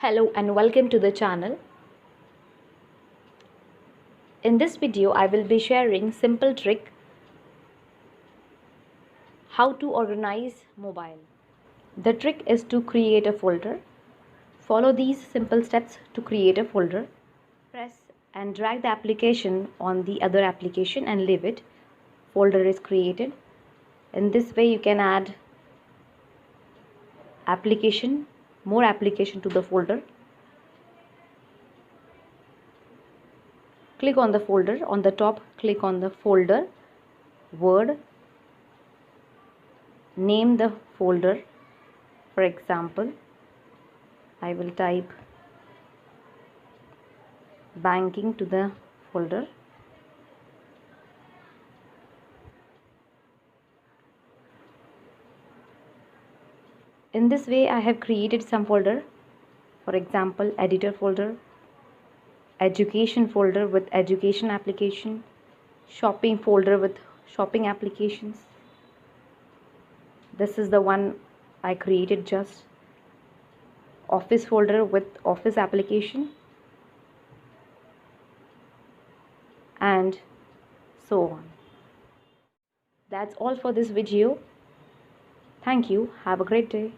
Hello and welcome to the channel. In this video I will be sharing simple trick how to organize mobile. The trick is to create a folder. Follow these simple steps to create a folder. Press and drag the application on the other application and leave it. Folder is created. In this way you can add more application to the folder. Click on the folder. On the top, click on the folder, Word. Name the folder. For example, I will type banking to the folder. In this way I have created some folder. For example, editor folder, education folder with education application, shopping folder with shopping applications. This is the one I created just. Office folder with office application, and so on. That's all for this video. Thank you. Have a great day.